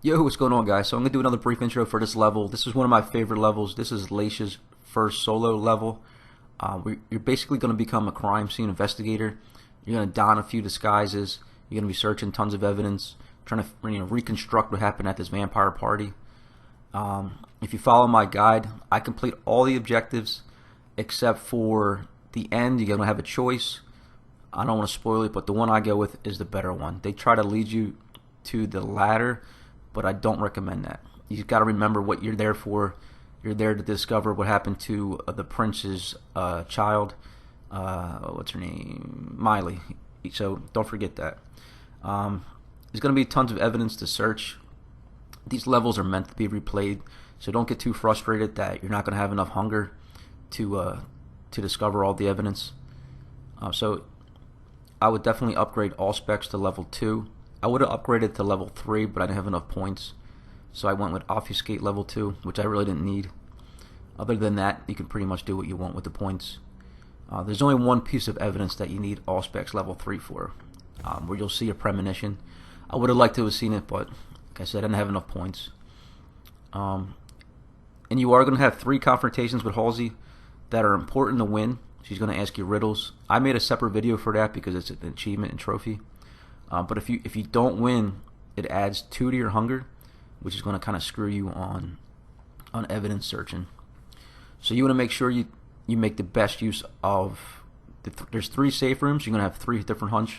Yo, what's going on, guys? So I'm going to do another brief intro for this level. This is one of my favorite levels. This is Leysha's first solo level. You're basically going to become a crime scene investigator. You're going to don a few disguises. You're going to be searching tons of evidence, trying to reconstruct what happened at this vampire party. If you follow my guide, I complete all the objectives except for the end. You're going to have a choice. I don't want to spoil it, but the one I go with is the better one. They try to lead you to the ladder, but I don't recommend that. You've got to remember what you're there for. You're there to discover what happened to the prince's child. What's her name? Miley. So don't forget that. There's going to be tons of evidence to search. These levels are meant to be replayed, so don't get too frustrated that you're not going to have enough hunger to discover all the evidence. So I would definitely upgrade all specs to level 2. I would have upgraded to level 3, but I didn't have enough points. So I went with Obfuscate level 2, which I really didn't need. Other than that, you can pretty much do what you want with the points. There's only one piece of evidence that you need all specs level 3 for, where you'll see a premonition. I would have liked to have seen it, but like I said, I didn't have enough points. And you are going to have 3 confrontations with Halsey that are important to win. She's going to ask you riddles. I made a separate video for that because it's an achievement and trophy. But if you don't win, it adds 2 to your hunger, which is going to kind of screw you on evidence searching. So you want to make sure you make the best use of there's 3 safe rooms. You're going to have 3 different hunts.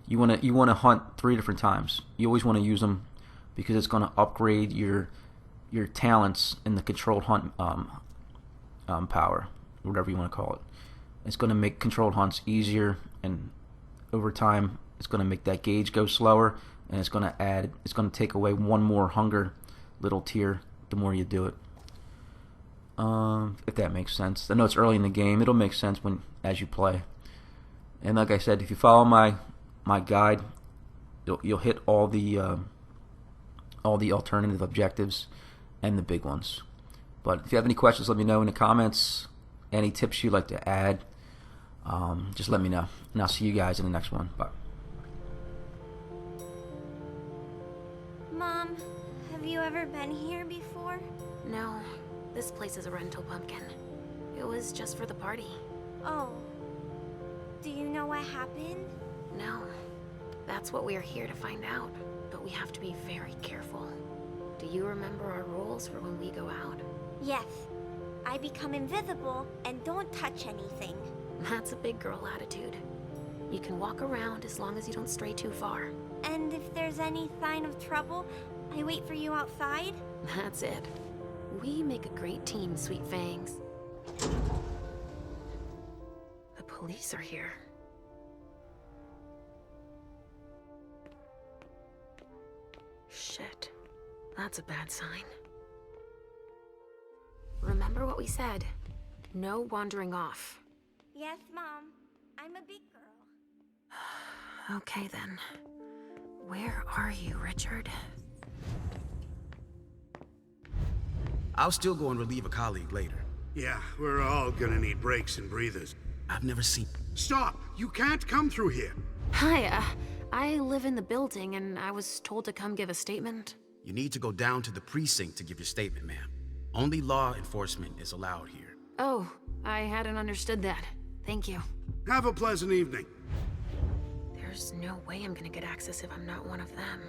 You want to hunt 3 different times. You always want to use them because it's going to upgrade your talents in the controlled hunt power, whatever you want to call it. It's going to make controlled hunts easier, and over time it's going to make that gauge go slower, and it's going to take away 1 more hunger little tier the more you do it. If that makes sense. I know it's early in the game. It'll make sense as you play. And like I said, if you follow my guide, you'll hit all the alternative objectives and the big ones. But if you have any questions, let me know in the comments. Any tips you'd like to add, just let me know. And I'll see you guys in the next one. Bye. Mom, have you ever been here before? No, this place is a rental pumpkin. It was just for the party. Oh. Do you know what happened? No, that's what we're here to find out. But we have to be very careful. Do you remember our rules for when we go out? Yes. I become invisible and don't touch anything. That's a big girl attitude. You can walk around as long as you don't stray too far. And if there's any sign of trouble, I wait for you outside? That's it. We make a great team, Sweet Fangs. The police are here. Shit. That's a bad sign. Remember what we said. No wandering off. Yes, Mom. I'm a big girl. Okay then. Where are you, Richard? I'll still go and relieve a colleague later. Yeah, we're all gonna need breaks and breathers. I've never seen... Stop! You can't come through here! Hi, I live in the building and I was told to come give a statement. You need to go down to the precinct to give your statement, ma'am. Only law enforcement is allowed here. Oh, I hadn't understood that. Thank you. Have a pleasant evening. There's no way I'm gonna get access if I'm not one of them.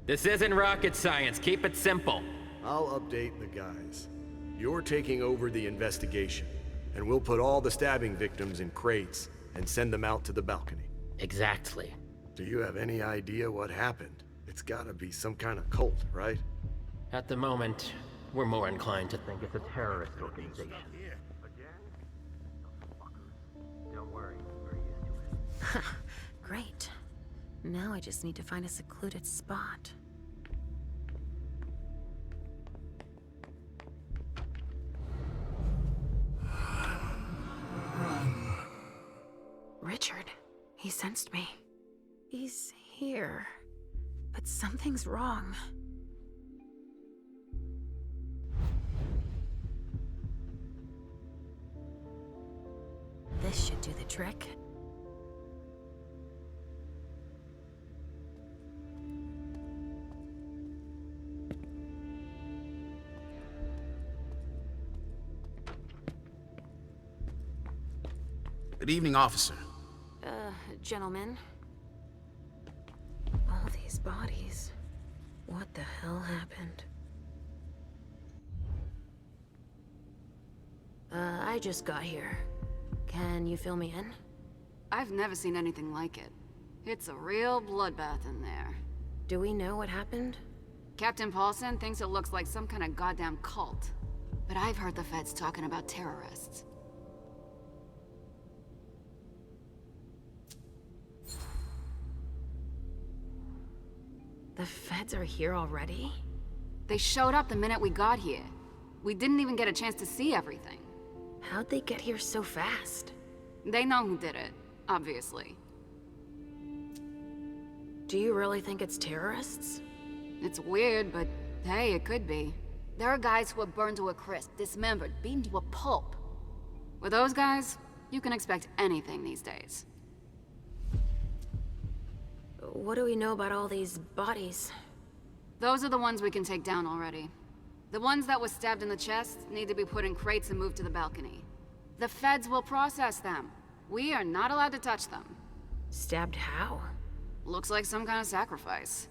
This isn't rocket science. Keep it simple. I'll update the guys. You're taking over the investigation, and we'll put all the stabbing victims in crates and send them out to the balcony. Exactly. Do you have any idea what happened? It's gotta be some kind of cult, right? At the moment, we're more inclined to think it's a terrorist organization. Don't worry, we're used to it. Great. Now I just need to find a secluded spot. Richard, he sensed me. He's here. But something's wrong. trick? Good evening, officer. Gentlemen. All these bodies. What the hell happened? I just got here. Can you fill me in? I've never seen anything like it. It's a real bloodbath in there. Do we know what happened? Captain Paulson thinks it looks like some kind of goddamn cult. But I've heard the feds talking about terrorists. The feds are here already? They showed up the minute we got here. We didn't even get a chance to see everything. How'd they get here so fast? They know who did it, obviously. Do you really think it's terrorists? It's weird, but hey, it could be. There are guys who are burned to a crisp, dismembered, beaten to a pulp. With those guys, you can expect anything these days. What do we know about all these bodies? Those are the ones we can take down already. The ones that were stabbed in the chest need to be put in crates and moved to the balcony. The feds will process them. We are not allowed to touch them. Stabbed how? Looks like some kind of sacrifice.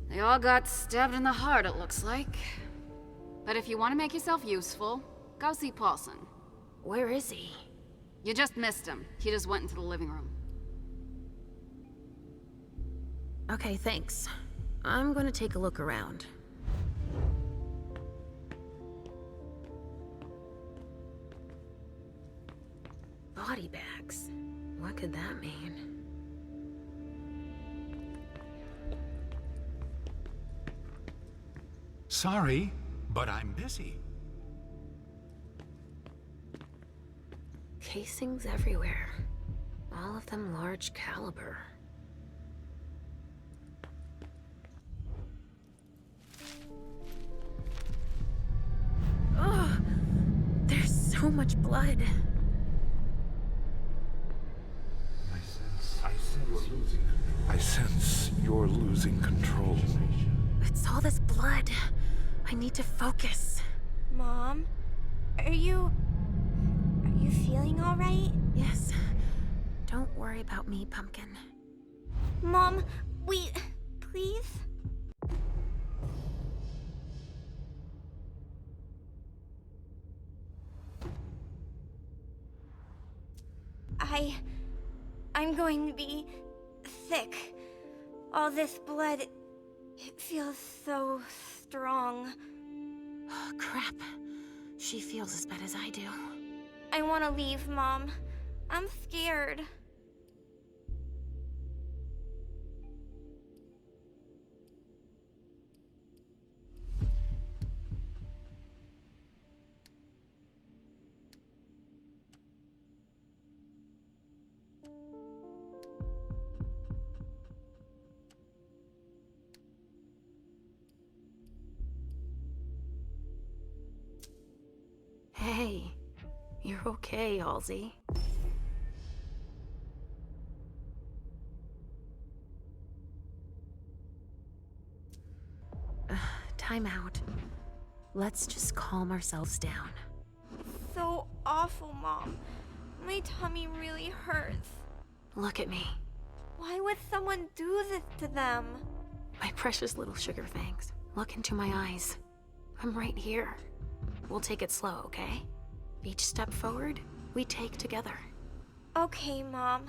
They all got stabbed in the heart, it looks like. But if you want to make yourself useful, go see Paulson. Where is he? You just missed him. He just went into the living room. Okay, thanks. I'm gonna take a look around. Body bags. What could that mean? Sorry, but I'm busy. Casings everywhere. All of them large caliber. Ugh! There's so much blood. I sense you're losing control. It's all this blood. I need to focus. Mom, are you feeling all right? Yes. Don't worry about me, Pumpkin. Mom, wait, please? I'm going to be sick. All this blood, it feels so strong. Oh, crap. She feels as bad as I do. I want to leave, Mom. I'm scared. Hey, you're okay, Halsey. Time out. Let's just calm ourselves down. So awful, Mom. My tummy really hurts. Look at me. Why would someone do this to them? My precious little sugar fangs. Look into my eyes. I'm right here. We'll take it slow, okay? Each step forward, we take together. Okay, Mom.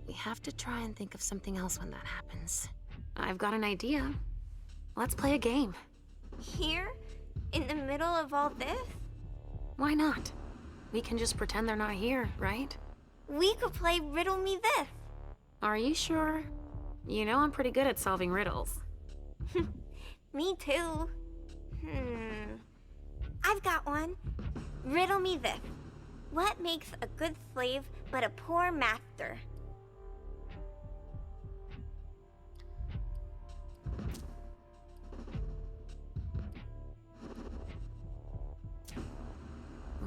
We have to try and think of something else when that happens. I've got an idea. Let's play a game. Here? In the middle of all this? Why not? We can just pretend they're not here, right? We could play Riddle Me This. Are you sure? You know I'm pretty good at solving riddles. Me too. I've got one. Riddle me this. What makes a good slave but a poor master?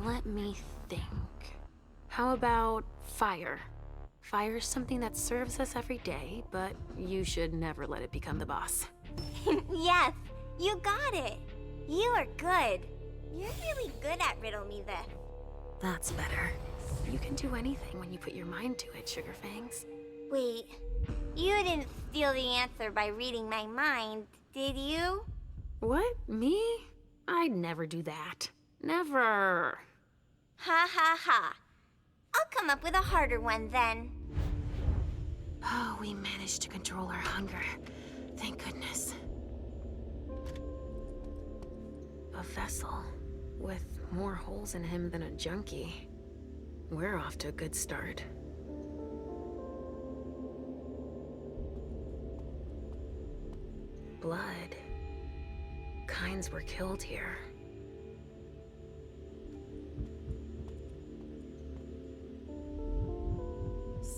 Let me think. How about fire? Fire's something that serves us every day, but you should never let it become the boss. Yes, you got it. You are good. You're really good at riddle me this. That's better. You can do anything when you put your mind to it, Sugarfangs. Wait, you didn't steal the answer by reading my mind, did you? What? Me? I'd never do that. Never. Ha ha ha. I'll come up with a harder one then. Oh, we managed to control our hunger. Thank goodness. A vessel with more holes in him than a junkie. We're off to a good start. Blood. Kinds were killed here.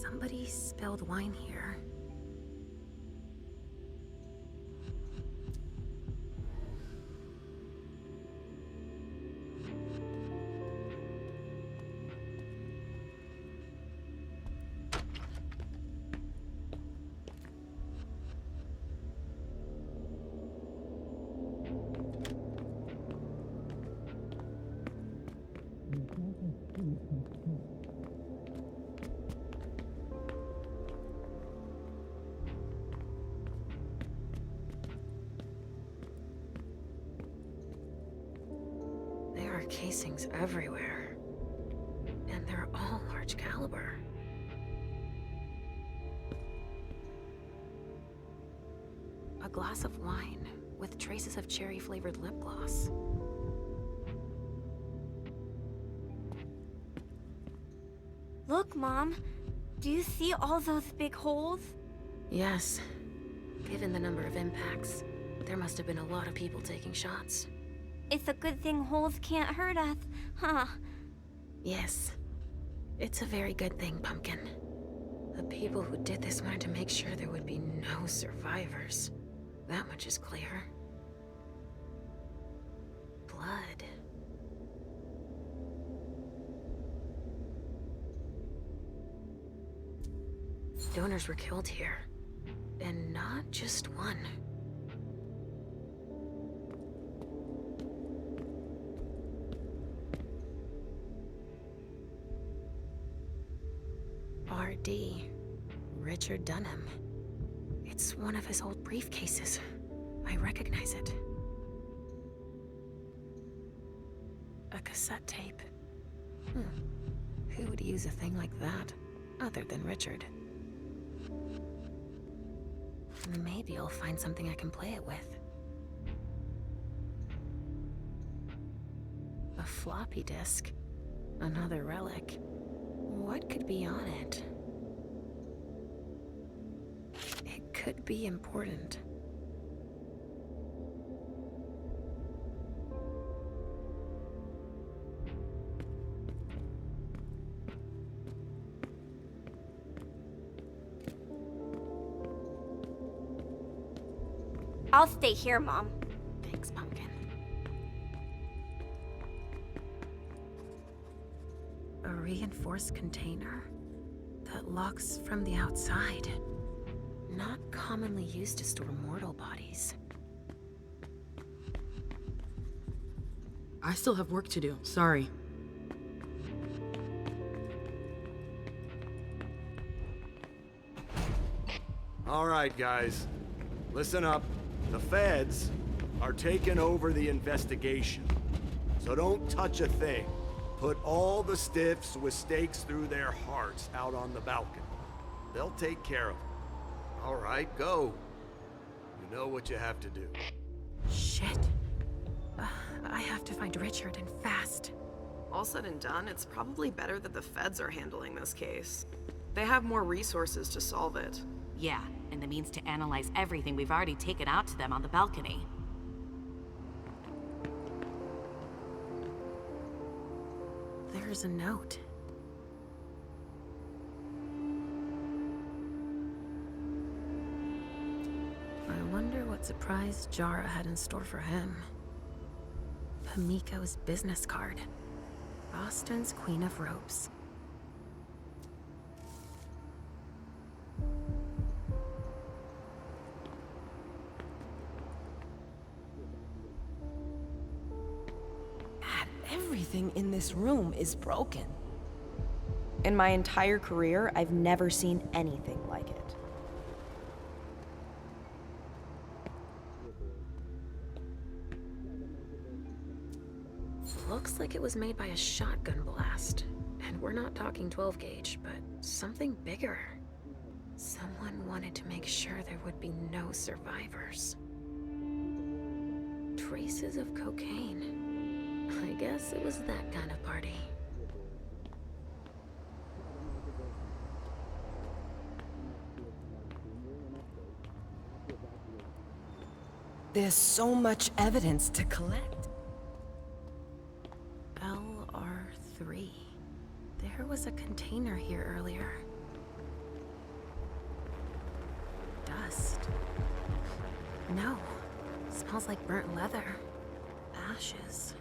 Somebody spilled wine here. There are casings everywhere, and they're all large caliber. A glass of wine with traces of cherry-flavored lip gloss. Look, Mom. Do you see all those big holes? Yes. Given the number of impacts, there must have been a lot of people taking shots. It's a good thing holes can't hurt us, huh? Yes. It's a very good thing, Pumpkin. The people who did this wanted to make sure there would be no survivors. That much is clear. Blood. Donors were killed here. And not just one. R.D. Richard Dunham. It's one of his old briefcases. I recognize it. A cassette tape. Who would use a thing like that, other than Richard? Maybe I'll find something I can play it with. A floppy disk. Another relic. What could be on it? It could be important. I'll stay here, Mom. Thanks, Pumpkin. A reinforced container that locks from the outside. Not commonly used to store mortal bodies. I still have work to do. Sorry. All right, guys. Listen up. The feds are taking over the investigation. So don't touch a thing. Put all the stiffs with stakes through their hearts out on the balcony. They'll take care of them. All right, go. You know what you have to do. Shit. I have to find Richard, and fast. All said and done, it's probably better that the feds are handling this case. They have more resources to solve it. Yeah, and the means to analyze everything we've already taken out to them on the balcony. There's a note. I wonder what surprise Jara had in store for him. Pamiko's business card. Boston's Queen of Ropes. Everything in this room is broken. In my entire career, I've never seen anything like it. Looks like it was made by a shotgun blast. And we're not talking 12 gauge, but something bigger. Someone wanted to make sure there would be no survivors. Traces of cocaine. I guess it was that kind of party. There's so much evidence to collect. LR3. There was a container here earlier. Dust. No. Smells like burnt leather. Ashes.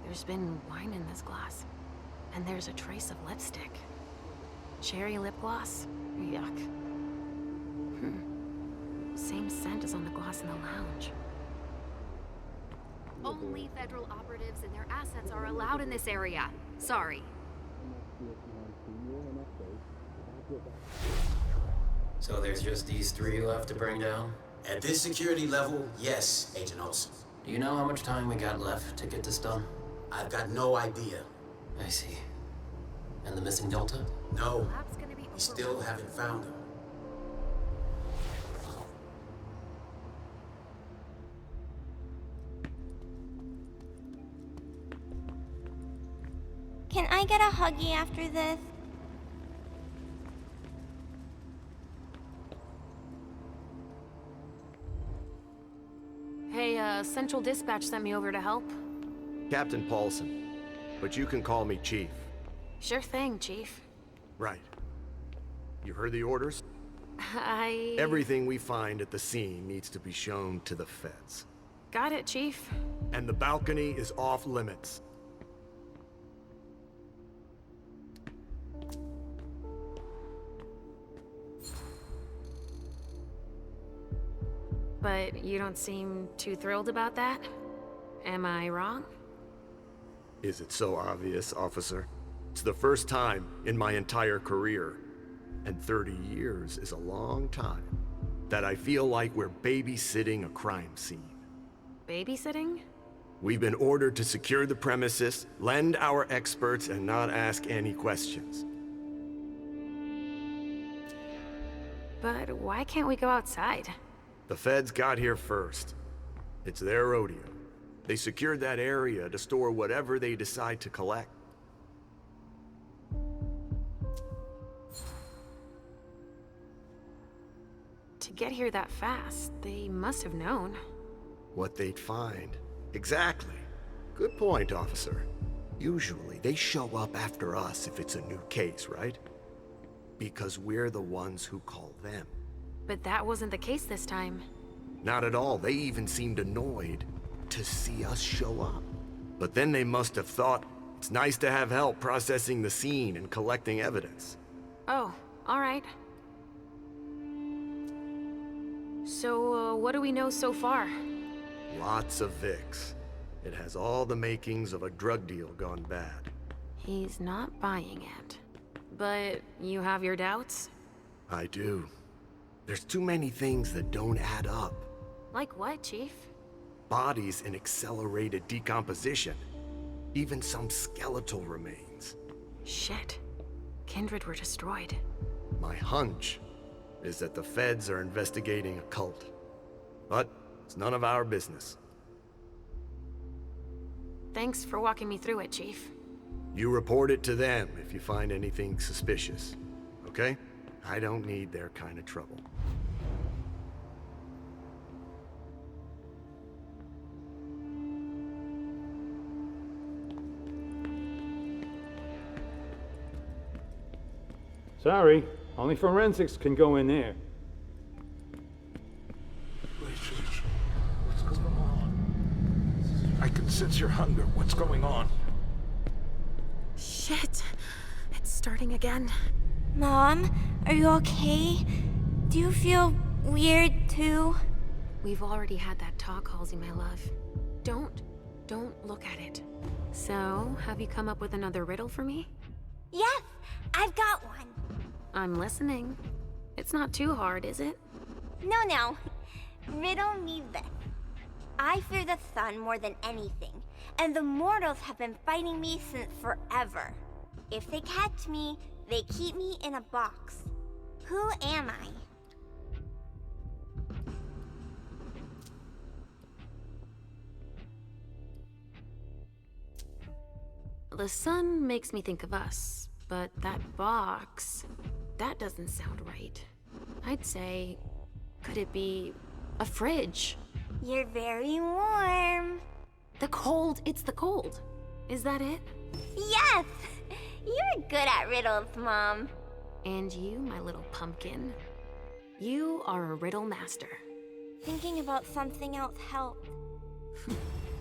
There's been wine in this glass. And there's a trace of lipstick. Cherry lip gloss? Yuck. Same scent as on the glass in the lounge. Only federal operatives and their assets are allowed in this area. Sorry. So there's just these 3 left to bring down? At this security level, yes, Agent Olsen. Do you know how much time we got left to get this done? I've got no idea. I see. And the missing Delta? No, we still haven't found him. Can I get a huggy after this? Hey, Central Dispatch sent me over to help. Captain Paulson, but you can call me Chief. Sure thing, Chief. Right. You heard the orders? I... Everything we find at the scene needs to be shown to the feds. Got it, Chief. And the balcony is off limits. But you don't seem too thrilled about that? Am I wrong? Is it so obvious, officer? It's the first time in my entire career, and 30 years is a long time, that I feel like we're babysitting a crime scene. Babysitting? We've been ordered to secure the premises, lend our experts, and not ask any questions. But why can't we go outside? The feds got here first. It's their rodeo. They secured that area to store whatever they decide to collect. To get here that fast, they must have known. What they'd find. Exactly. Good point, officer. Usually, they show up after us if it's a new case, right? Because we're the ones who call them. But that wasn't the case this time. Not at all. They even seemed annoyed to see us show up. But then they must have thought it's nice to have help processing the scene and collecting evidence. Oh, all right. So, what do we know so far? Lots of Vicks. It has all the makings of a drug deal gone bad. He's not buying it. But you have your doubts? I do. There's too many things that don't add up. Like what, Chief? Bodies in accelerated decomposition. Even some skeletal remains. Shit. Kindred were destroyed. My hunch is that the feds are investigating a cult. But it's none of our business. Thanks for walking me through it, Chief. You report it to them if you find anything suspicious, okay? I don't need their kind of trouble. Sorry, only forensics can go in there. Leysha, what's going on? I can sense your hunger. What's going on? Shit. It's starting again. Mom, are you okay? Do you feel weird too? We've already had that talk, Halsey, my love. Don't look at it. So, have you come up with another riddle for me? Yes, I've got one. I'm listening. It's not too hard, is it? No. Riddle me this. I fear the sun more than anything, and the mortals have been fighting me since forever. If they catch me, they keep me in a box. Who am I? The sun makes me think of us, but that box, that doesn't sound right. I'd say, could it be a fridge? You're very warm. The cold, it's the cold. Is that it? Yes! You're good at riddles, Mom. And you, my little pumpkin. You are a riddle master. Thinking about something else helped.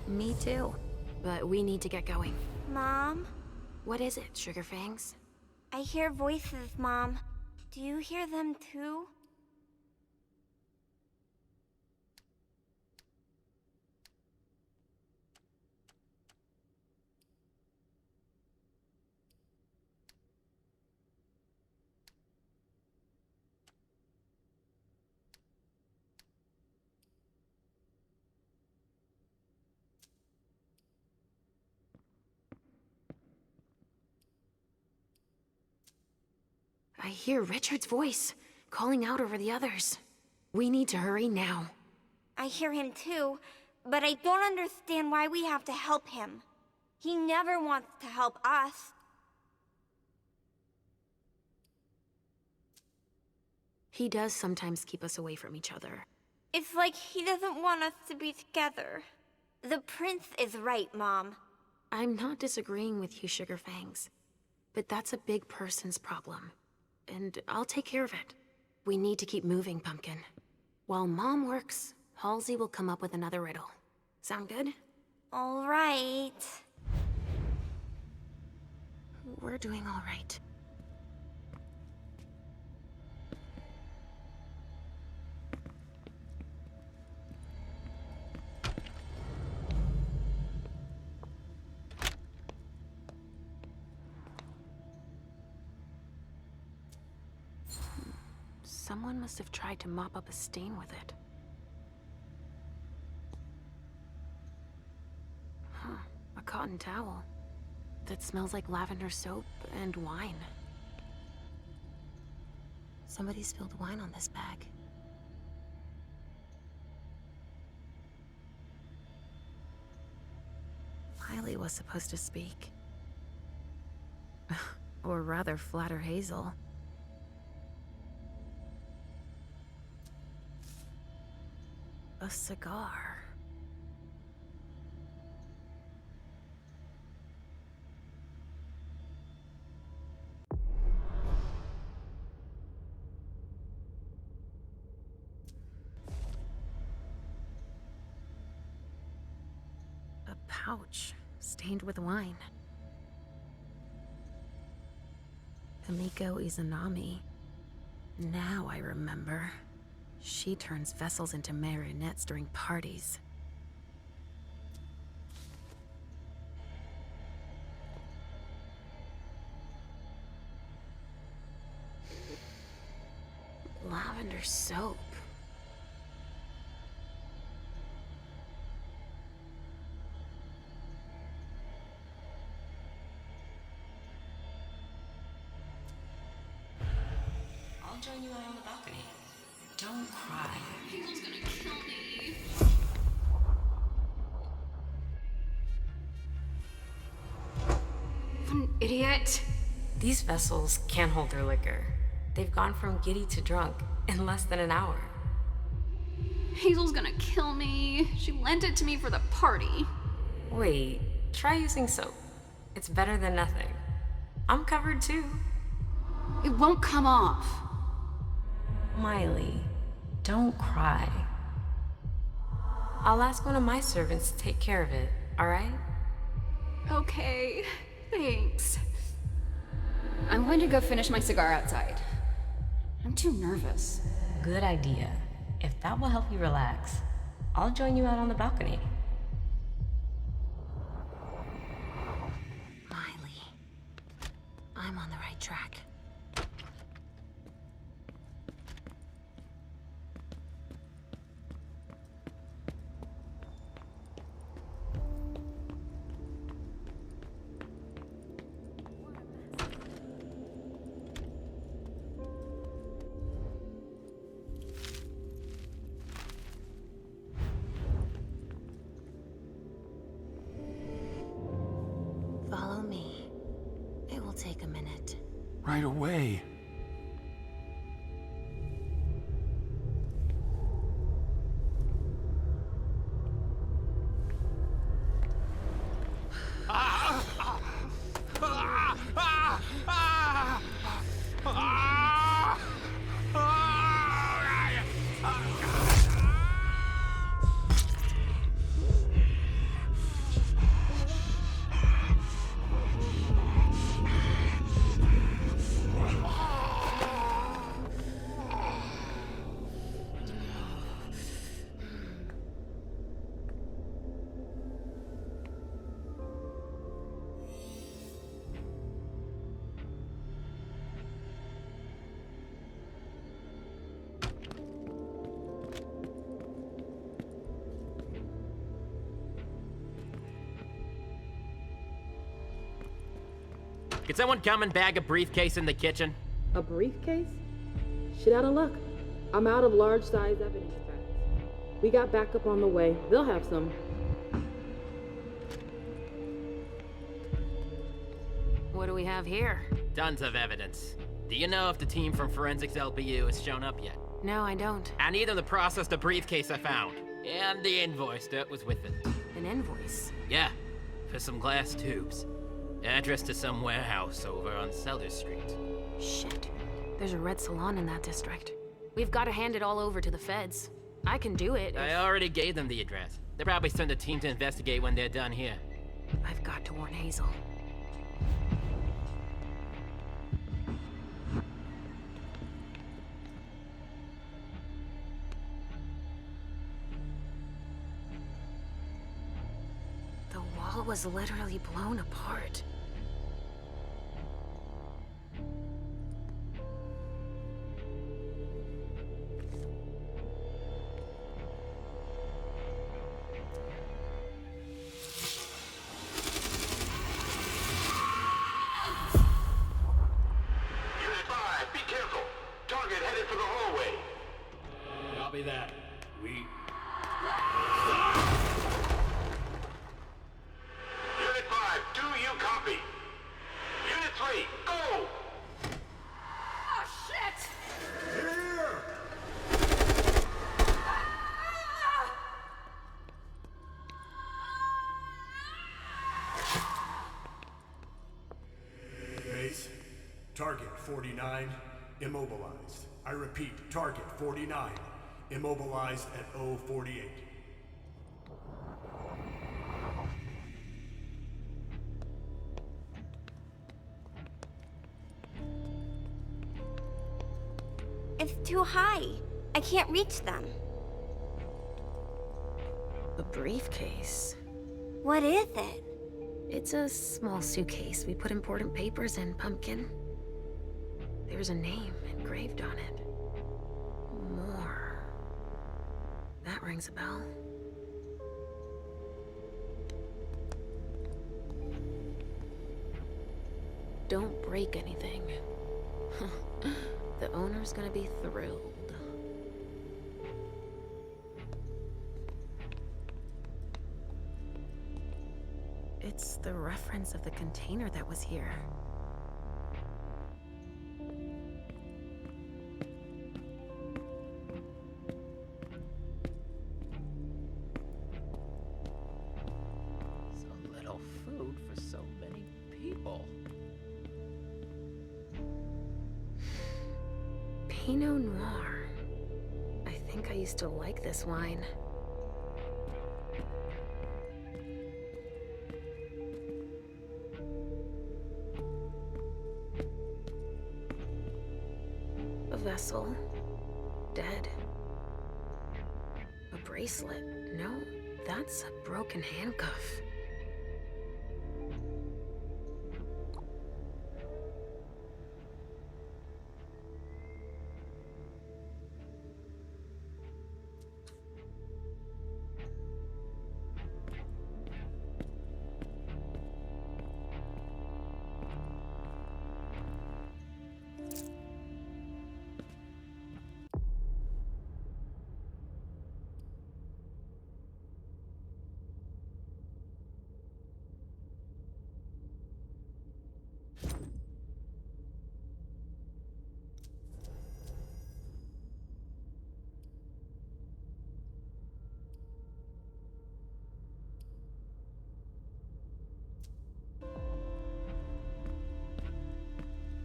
Me too. But we need to get going. Mom? What is it, Sugar Fangs? I hear voices, Mom. Do you hear them too? I hear Richard's voice, calling out over the others. We need to hurry now. I hear him too, but I don't understand why we have to help him. He never wants to help us. He does sometimes keep us away from each other. It's like he doesn't want us to be together. The prince is right, Mom. I'm not disagreeing with you, Sugar Fangs, but that's a big person's problem. And I'll take care of it. We need to keep moving, Pumpkin. While Mom works, Halsey will come up with another riddle. Sound good? All right. We're doing all right. Someone must have tried to mop up a stain with it. Huh, a cotton towel. That smells like lavender soap and wine. Somebody spilled wine on this bag. Miley was supposed to speak. Or rather, flatter Hazel. A cigar. A pouch stained with wine. Himiko Izanami. Now I remember. She turns vessels into marionettes during parties. Lavender soap. I'll join you out on the balcony. Don't cry. People's gonna kill me. An idiot. These vessels can't hold their liquor. They've gone from giddy to drunk in less than an hour. Hazel's gonna kill me. She lent it to me for the party. Wait, try using soap. It's better than nothing. I'm covered too. It won't come off. Miley, don't cry. I'll ask one of my servants to take care of it, alright? Okay, thanks. I'm going to go finish my cigar outside. I'm too nervous. Good idea. If that will help you relax, I'll join you out on the balcony. Miley. I'm on the right track. Follow me. It will take a minute. Right away. Could someone come and bag a briefcase in the kitchen? A briefcase? Shit out of luck. I'm out of large-size evidence packs. We got backup on the way. They'll have some. What do we have here? Tons of evidence. Do you know if the team from Forensics LPU has shown up yet? No, I don't. I need them to process the briefcase I found. And the invoice that was with it. An invoice? Yeah, for some glass tubes. Address to some warehouse over on Sellers Street. Shit. There's a red salon in that district. We've got to hand it all over to the feds. I can do it. I already gave them the address. They'll probably send a team to investigate when they're done here. I've got to warn Hazel. The wall was literally blown apart. Copy that. Unit 5, do you copy? Unit 3, go! Oh, shit! Here! Base, target 49, immobilized. I repeat, target 49, immobilized at 048. It's too high. I can't reach them. A briefcase. What is it? It's a small suitcase. We put important papers in, Pumpkin. There's a name engraved on it. More. That rings a bell. Don't break anything. The owner's gonna be thrilled. It's the reference of the container that was here. So little food for so many people. Pinot Noir. I think I used to like this wine. vessel. Dead. A bracelet. No, that's a broken handcuff.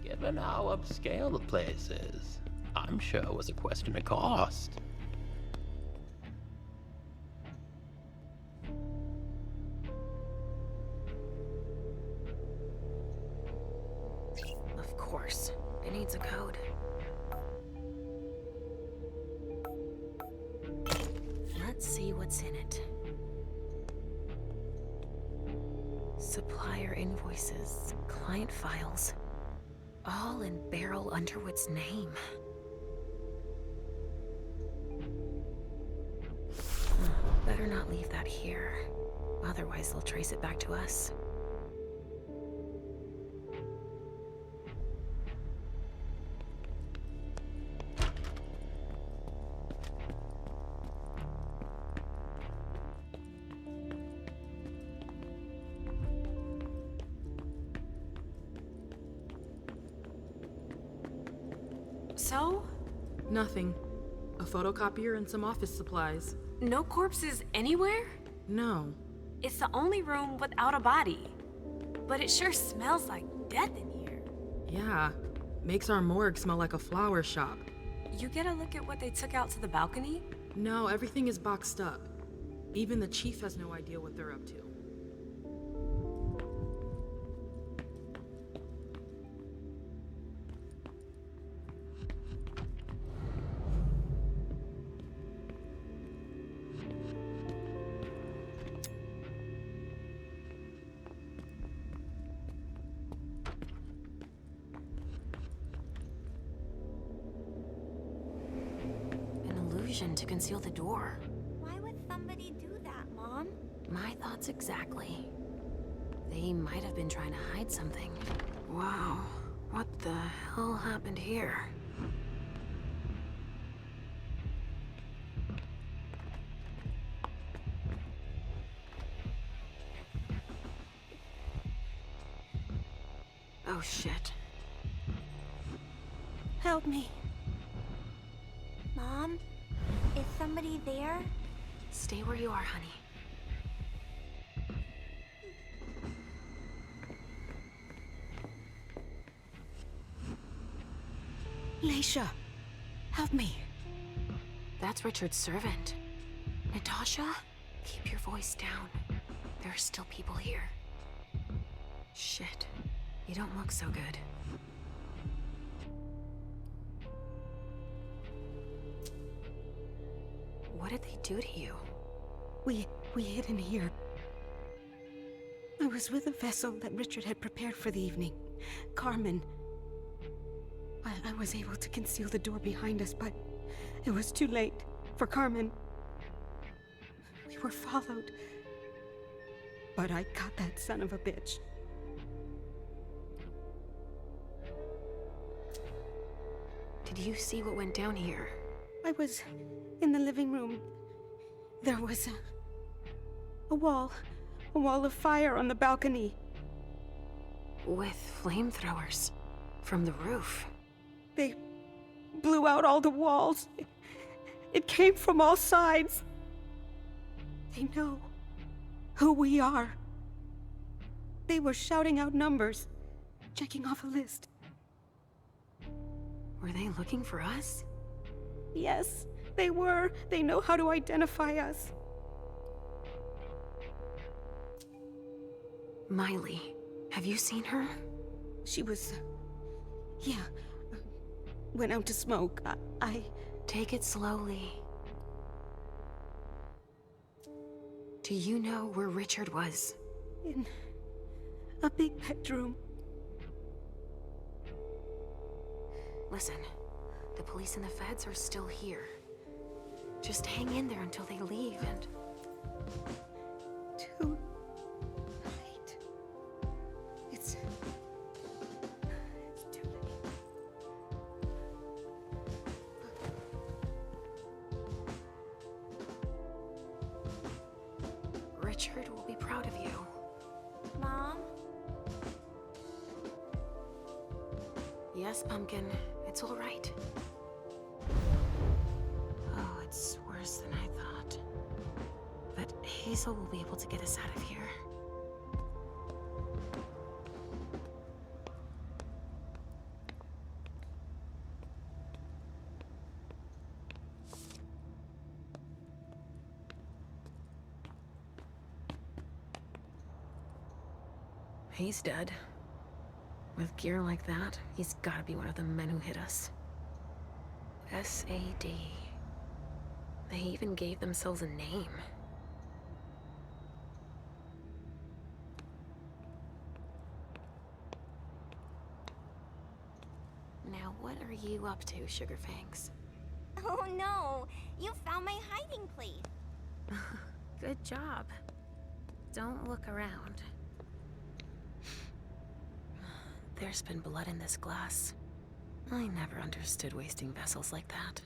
Given how upscale the place is, I'm sure it was a question of cost. Of course. It needs a code. Let's see what's in it. Supplier invoices, client files, all in Beryl Underwood's name. Better not leave that here. Otherwise, they'll trace it back to us. So? Nothing. A photocopier and some office supplies. No corpses anywhere? No. It's the only room without a body. But it sure smells like death in here. Yeah. Makes our morgue smell like a flower shop. You get a look at what they took out to the balcony? No, everything is boxed up. Even the chief has no idea what they're up to. To conceal the door. Why would somebody do that, Mom? My thoughts exactly. They might have been trying to hide something. Wow, what the hell happened here? Oh shit. Help me. Mom? Is somebody there? Stay where you are, honey. Leysha, help me. That's Richard's servant. Natasha, keep your voice down. There are still people here. Shit, you don't look so good. What did they do to you? We hid in here. I was with a vessel that Richard had prepared for the evening. Carmen. I was able to conceal the door behind us, but it was too late for Carmen. We were followed. But I got that son of a bitch. Did you see what went down here? I was in the living room. There was a wall of fire on the balcony. With flamethrowers from the roof. They blew out all the walls. It came from all sides. They know who we are. They were shouting out numbers, checking off a list. Were they looking for us? Yes, they were. They know how to identify us. Miley, have you seen her? She was... yeah. went out to smoke. I... Take it slowly. Do you know where Richard was? In a big bedroom. Listen, the police and the feds are still here. Just hang in there until they leave and... Too late. It's too late. Richard will be proud of you. Mom? Yes, Pumpkin. It's all right. Oh, it's worse than I thought. But Hazel will be able to get us out of here. He's dead. With gear like that, he's gotta be one of the men who hit us. SAD. They even gave themselves a name. Now what are you up to, Sugarfangs? Oh no! You found my hiding place! Good job. Don't look around. There's been blood in this glass. I never understood wasting vessels like that.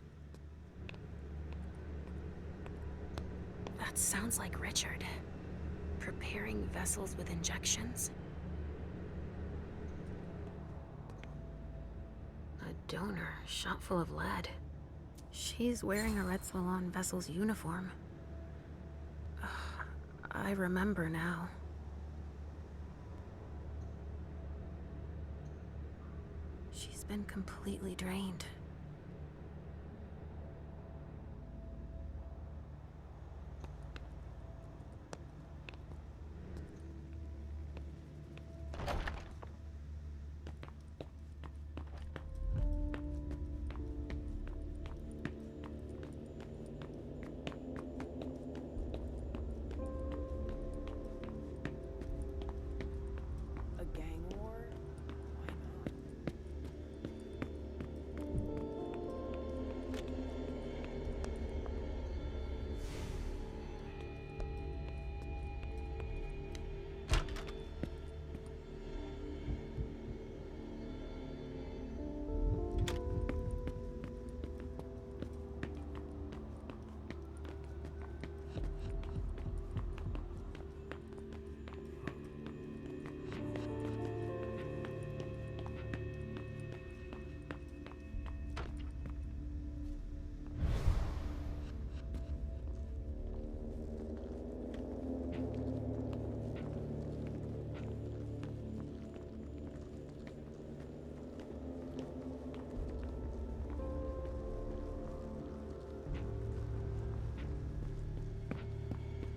That sounds like Richard. Preparing vessels with injections? A donor shot full of lead. She's wearing a Red Salon vessel's uniform. I remember now. She's been completely drained.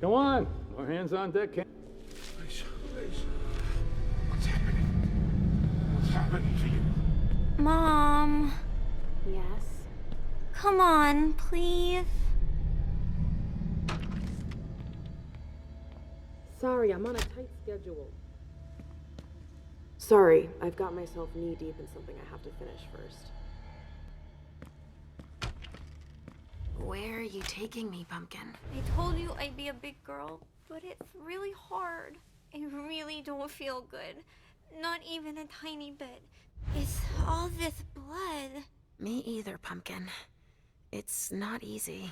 Come on, more hands on deck. Leysha, what's happening? What's happening to you? Mom. Yes? Come on, please. Sorry, I'm on a tight schedule. Sorry, I've got myself knee-deep in something I have to finish first. Where are you taking me, Pumpkin? I told you I'd be a big girl, but it's really hard. I really don't feel good. Not even a tiny bit. It's all this blood. Me either, Pumpkin. It's not easy.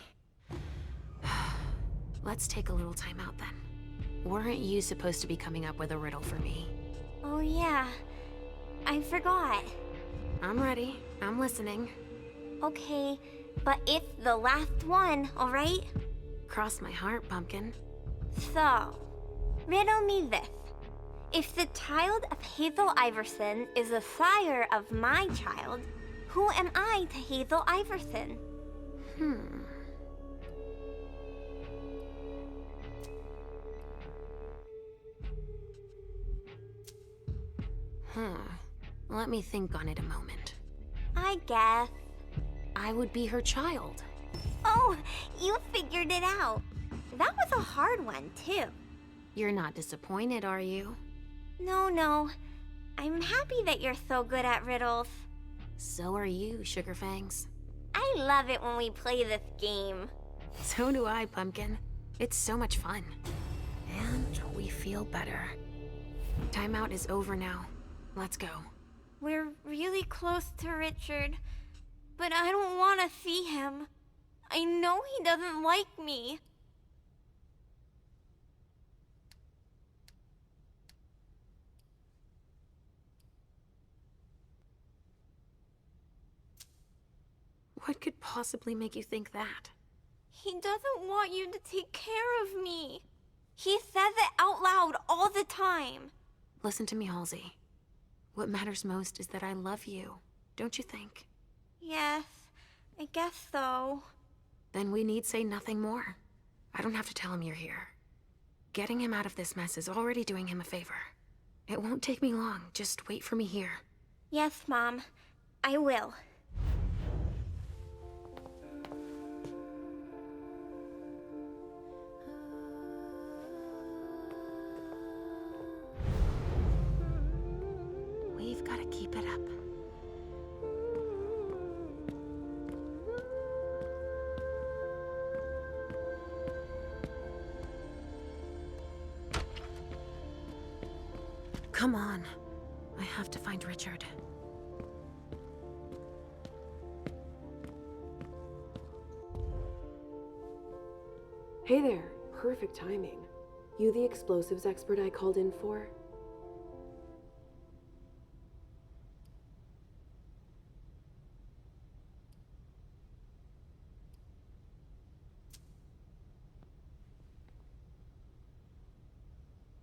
Let's take a little time out then. Weren't you supposed to be coming up with a riddle for me? Oh yeah, I forgot. I'm ready. I'm listening. Okay, but it's the last one, alright? Cross my heart, Pumpkin. So, riddle me this. If the child of Hazel Iverson is the sire of my child, who am I to Hazel Iverson? Let me think on it a moment. I guess. I would be her child. Oh, you figured it out. That was a hard one, too. You're not disappointed, are you? No. I'm happy that you're so good at riddles. So are you, Sugarfangs. I love it when we play this game. So do I, Pumpkin. It's so much fun. And we feel better. Timeout is over now. Let's go. We're really close to Richard, but I don't want to see him. I know he doesn't like me. What could possibly make you think that? He doesn't want you to take care of me. He says it out loud all the time. Listen to me, Halsey. What matters most is that I love you, don't you think? Yes, I guess so. Then we need say nothing more. I don't have to tell him you're here. Getting him out of this mess is already doing him a favor. It won't take me long. Just wait for me here. Yes, Mom. I will. We've got to keep it up. Come on. I have to find Richard. Hey there. Perfect timing. You the explosives expert I called in for?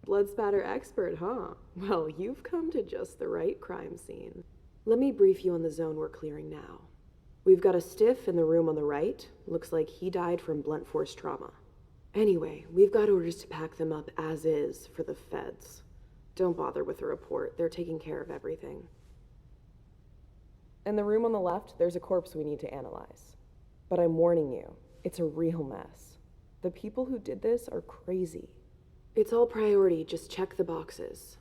Blood spatter expert, huh? Well, you've come to just the right crime scene. Let me brief you on the zone we're clearing now. We've got a stiff in the room on the right. Looks like he died from blunt force trauma. Anyway, we've got orders to pack them up as is for the feds. Don't bother with the report. They're taking care of everything. In the room on the left, there's a corpse we need to analyze. But I'm warning you, it's a real mess. The people who did this are crazy. It's all priority, just check the boxes.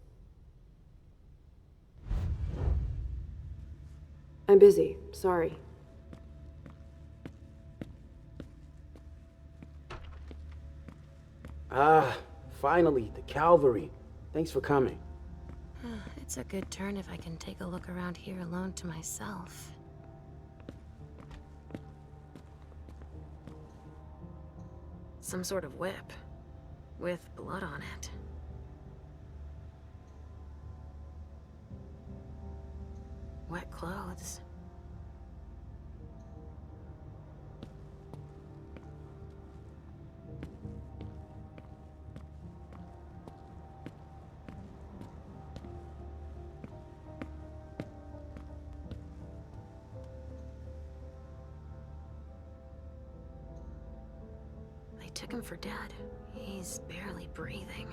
I'm busy, sorry. Ah, finally, the cavalry. Thanks for coming. It's a good turn if I can take a look around here alone to myself. Some sort of whip. With blood on it. Wet clothes. They took him for dead. He's barely breathing.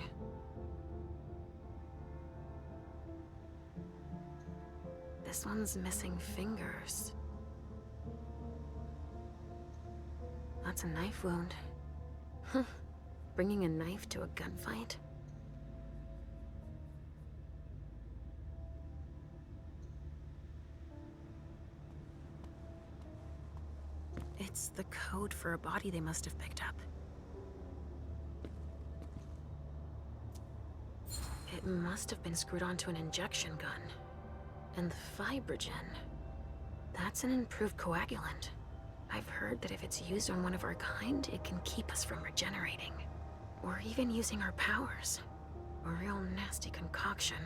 This one's missing fingers. That's a knife wound. Huh. Bringing a knife to a gunfight? It's the code for a body they must have picked up. It must have been screwed onto an injection gun. And the fibrogen. That's an improved coagulant. I've heard that if it's used on one of our kind, it can keep us from regenerating. Or even using our powers. A real nasty concoction.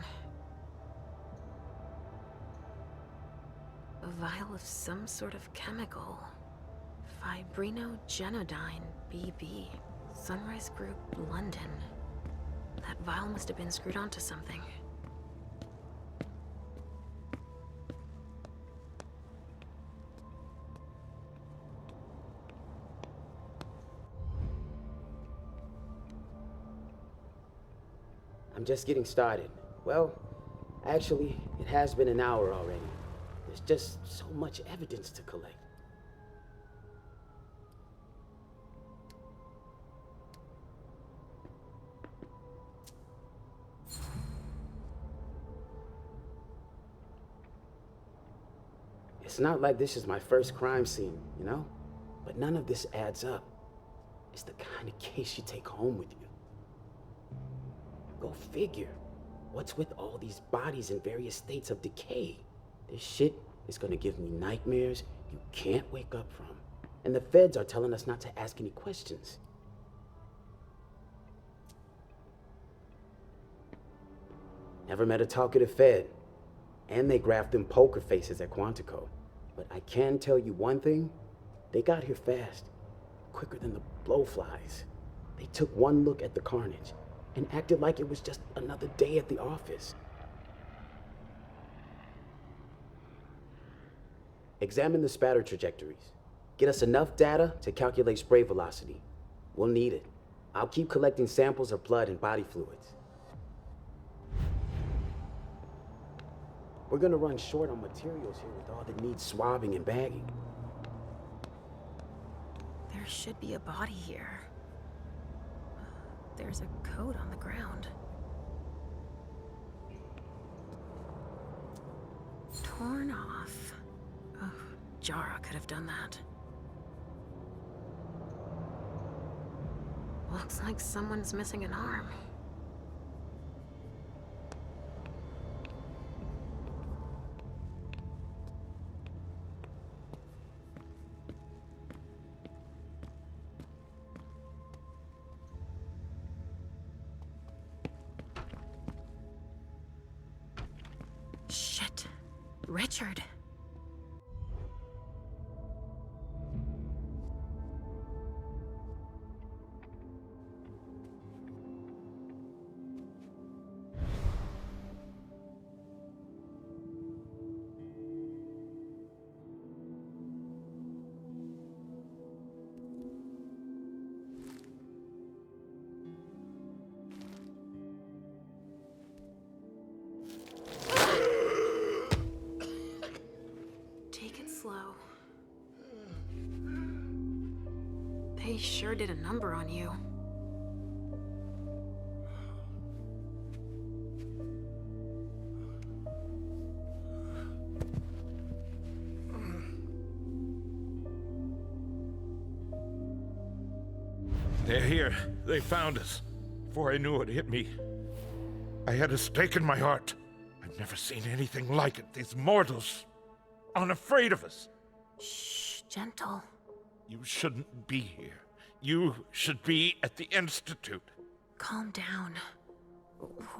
A vial of some sort of chemical. Fibrinogenodine, BB. Sunrise Group, London. That vial must have been screwed onto something. I'm just getting started. Well, actually, it has been an hour already. There's just so much evidence to collect. It's not like this is my first crime scene, you know? But none of this adds up. It's the kind of case you take home with you. Go figure. What's with all these bodies in various states of decay? This shit is gonna give me nightmares you can't wake up from. And the feds are telling us not to ask any questions. Never met a talkative Fed. And they graphed them poker faces at Quantico. But I can tell you one thing. They got here fast. Quicker than the blowflies. They took one look at the carnage and acted like it was just another day at the office. Examine the spatter trajectories. Get us enough data to calculate spray velocity. We'll need it. I'll keep collecting samples of blood and body fluids. We're gonna run short on materials here with all that needs swabbing and bagging. There should be a body here. There's a coat on the ground. Torn off. Oh, Jara could have done that. Looks like someone's missing an arm. Shit. Richard. Slow. They sure did a number on you. They're here. They found us. Before I knew it hit me, I had a stake in my heart. I've never seen anything like it. These mortals unafraid of us. Shh, gentle. You shouldn't be here. You should be at the Institute. Calm down.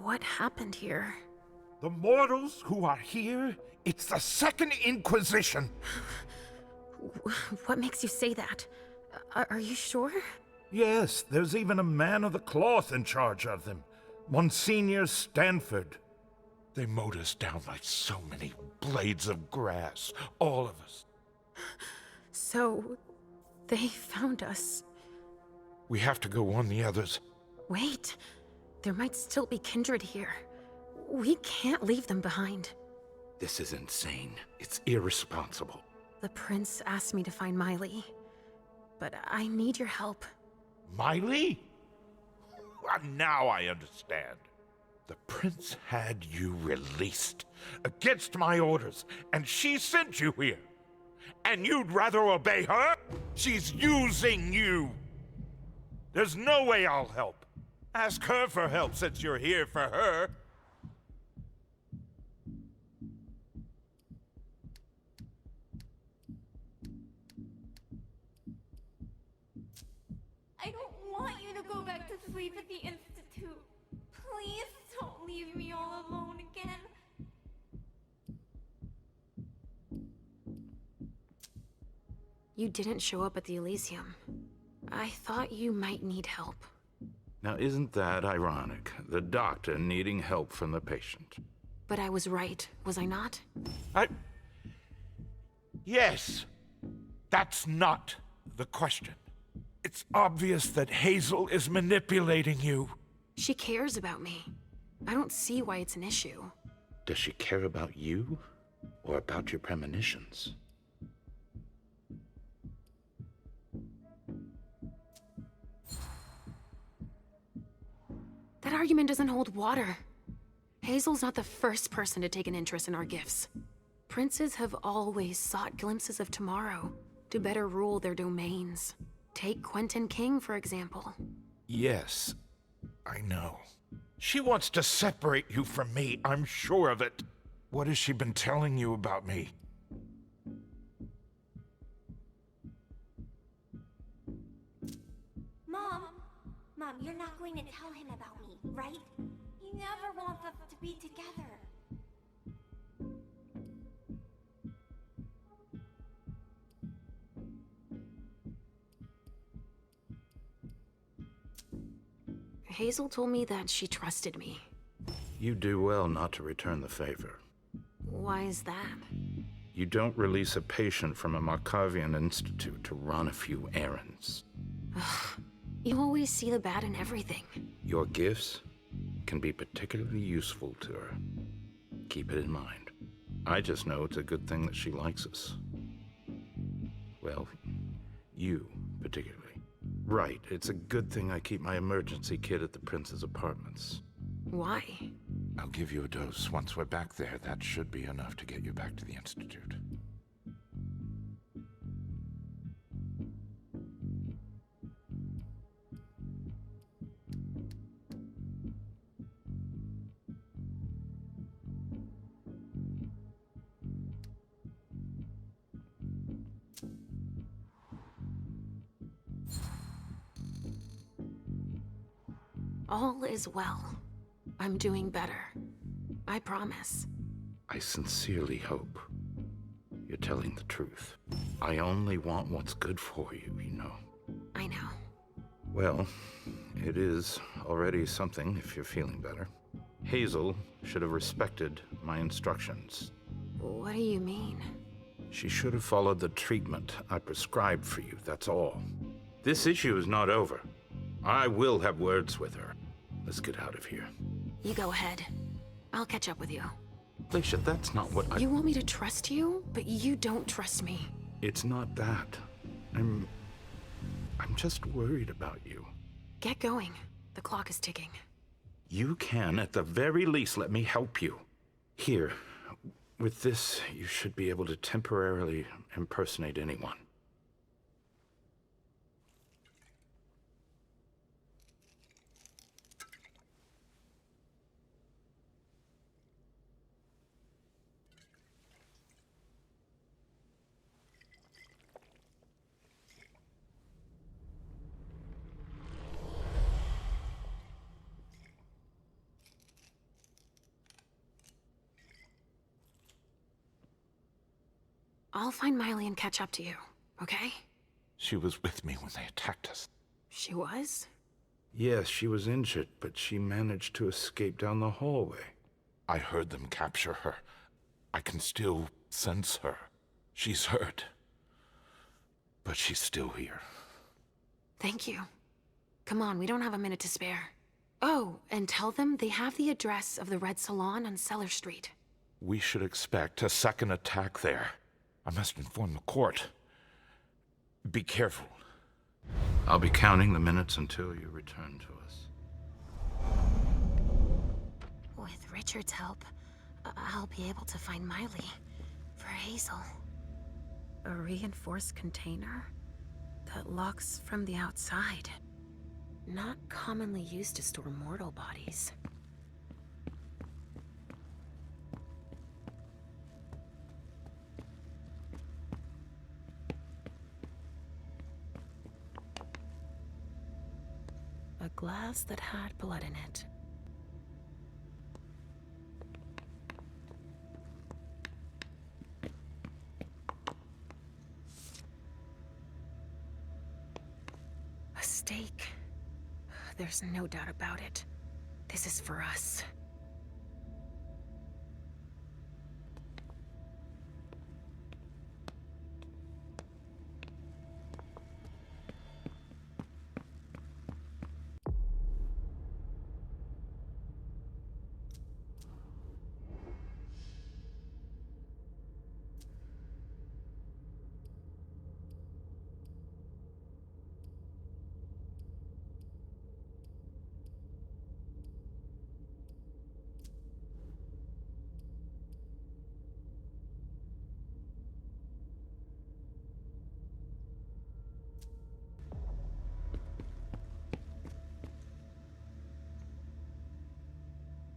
What happened here? The mortals who are here, it's the Second Inquisition. What makes you say that? Are you sure? Yes, there's even a man of the cloth in charge of them. Monsignor Stanford. They mowed us down like so many blades of grass, all of us. So, they found us. We have to go warn the others. Wait, there might still be kindred here. We can't leave them behind. This is insane. It's irresponsible. The prince asked me to find Miley, but I need your help. Miley? Well, now I understand. The prince had you released against my orders, and she sent you here. And you'd rather obey her? She's using you. There's no way I'll help. Ask her for help since you're here for her. I don't want you to go back to sleep at the Institute. Please don't leave me all alone again. You didn't show up at the Elysium. I thought you might need help. Now, isn't that ironic? The doctor needing help from the patient. But I was right, was I not? Yes. That's not the question. It's obvious that Hazel is manipulating you. She cares about me. I don't see why it's an issue. Does she care about you? or about your premonitions. That argument doesn't hold water. Hazel's not the first person to take an interest in our gifts. Princes have always sought glimpses of tomorrow to better rule their domains. Take Quentin King, for example. Yes, I know. She wants to separate you from me, I'm sure of it. What has she been telling you about me? Mom, you're not going to tell him about me, right? He never wants us to be together. Hazel told me that she trusted me. You do well not to return the favor. Why is that? You don't release a patient from a Markovian institute to run a few errands. You always see the bad in everything. Your gifts can be particularly useful to her. Keep it in mind. I just know it's a good thing that she likes us. Well, you particularly. Right, it's a good thing I keep my emergency kit at the prince's apartments. Why? I'll give you a dose. Once we're back there, that should be enough to get you back to the institute. All is well. I'm doing better. I promise. I sincerely hope you're telling the truth. I only want what's good for you, you know. I know. Well, it is already something if you're feeling better. Hazel should have respected my instructions. What do you mean? She should have followed the treatment I prescribed for you, that's all. This issue is not over. I will have words with her. Let's get out of here. You go ahead. I'll catch up with you. Leysha, that's not what I... You want me to trust you, but you don't trust me. It's not that. I'm just worried about you. Get going. The clock is ticking. You can, at the very least, let me help you. Here, with this, you should be able to temporarily impersonate anyone. I'll find Miley and catch up to you, okay? She was with me when they attacked us. She was? Yes, she was injured, but she managed to escape down the hallway. I heard them capture her. I can still sense her. She's hurt. But she's still here. Thank you. Come on, we don't have a minute to spare. Oh, and tell them they have the address of the Red Salon on Cellar Street. We should expect a second attack there. I must inform the court. Be careful. I'll be counting the minutes until you return to us. With Richard's help, I'll be able to find Miley for Hazel. A reinforced container that locks from the outside. Not commonly used to store mortal bodies. A glass that had blood in it. A stake. There's no doubt about it. This is for us.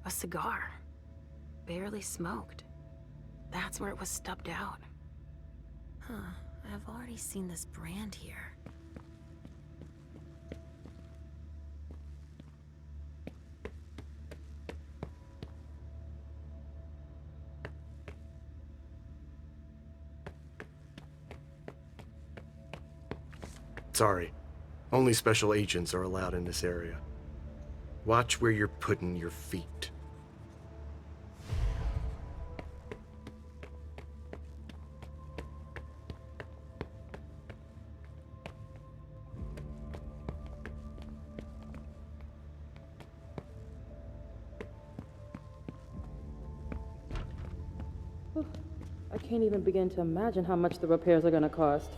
A cigar. Barely smoked. That's where it was stubbed out. Huh, I've already seen this brand here. Sorry. Only special agents are allowed in this area. Watch where you're putting your feet. I can't even begin to imagine how much the repairs are gonna cost.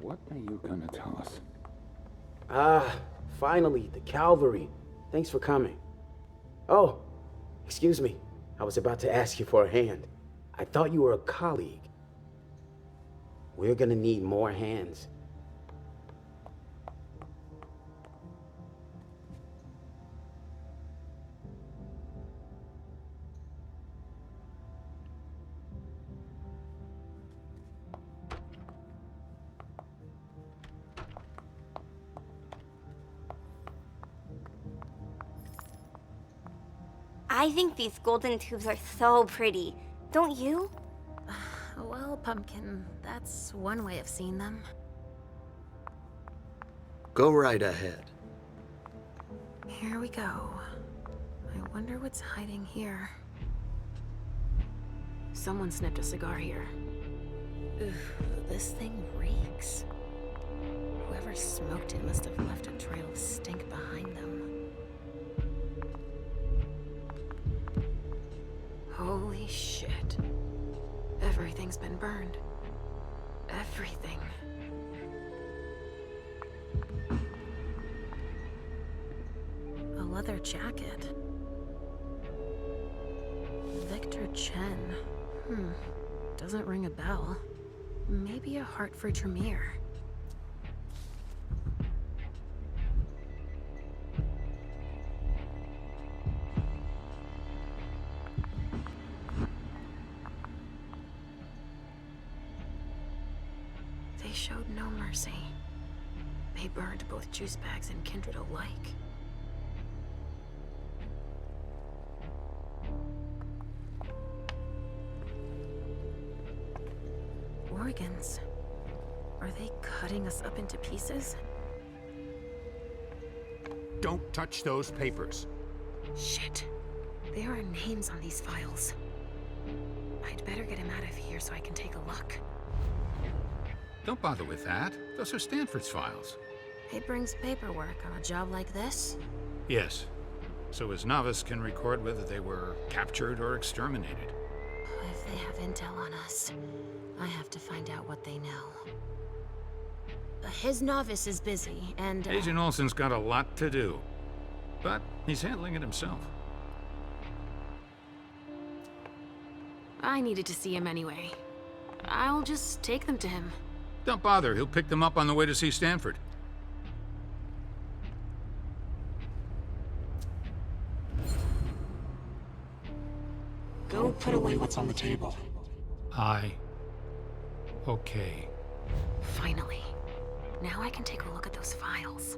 What are you gonna tell us? Ah, finally, the cavalry. Thanks for coming. Oh, excuse me. I was about to ask you for a hand. I thought you were a colleague. We're gonna need more hands. I think these golden tubes are so pretty. Don't you? Well, Pumpkin, that's one way of seeing them. Go right ahead. Here we go. I wonder what's hiding here. Someone snipped a cigar here. Ugh, this thing reeks. Whoever smoked it must have left a trail of stink behind them. Holy shit. Everything's been burned. Everything. A leather jacket. Victor Chen. Doesn't ring a bell. Maybe a heart for Tremere. They showed no mercy. They burned both juice bags and kindred alike. Organs. Are they cutting us up into pieces? Don't touch those papers. Shit. There are names on these files. I'd better get him out of here so I can take a look. Don't bother with that. Those are Stanford's files. It brings paperwork on a job like this? Yes. So his novice can record whether they were captured or exterminated. If they have intel on us, I have to find out what they know. His novice is busy, and... Agent Olsen's got a lot to do. But he's handling it himself. I needed to see him anyway. I'll just take them to him. Don't bother. He'll pick them up on the way to see Stanford. Go put away what's on the table. Okay. Finally. Now I can take a look at those files.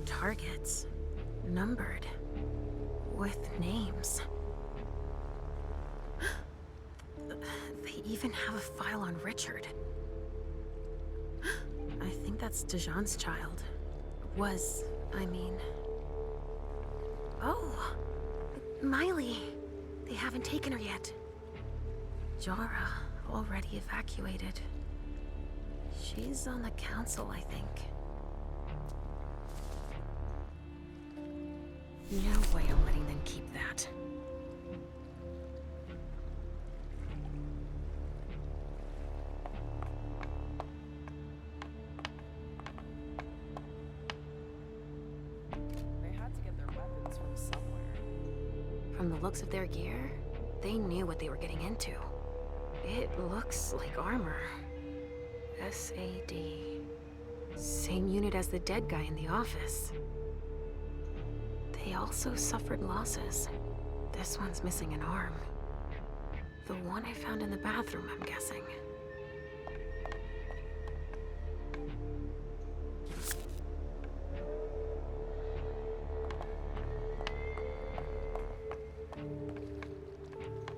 Targets. Numbered. With names. They even have a file on Richard. I think that's Dijon's child. Was, I mean... Oh! Miley! They haven't taken her yet. Jara, already evacuated. She's on the council, I think. No way I'm letting them keep that. They had to get their weapons from somewhere. From the looks of their gear, They knew what they were getting into. It looks like armor. SAD. Same unit as the dead guy in the office. They also suffered losses. This one's missing an arm. The one I found in the bathroom, I'm guessing.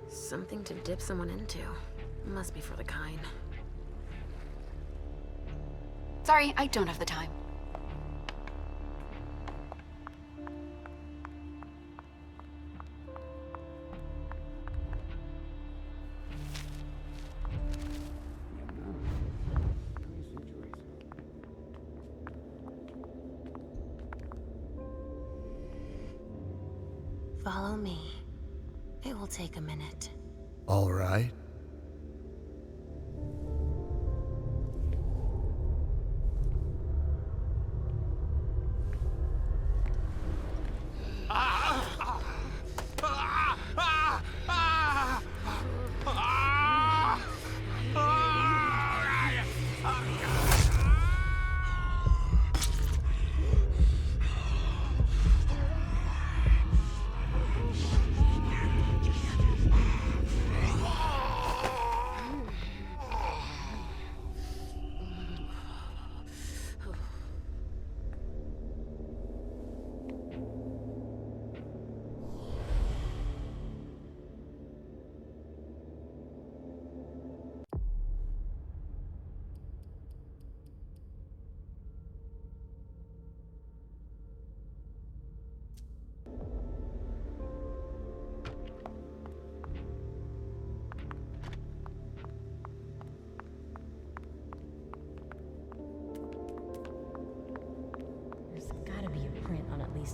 Something to dip someone into. Must be for the kind. Sorry, I don't have the time. Follow me. It will take a minute. All right.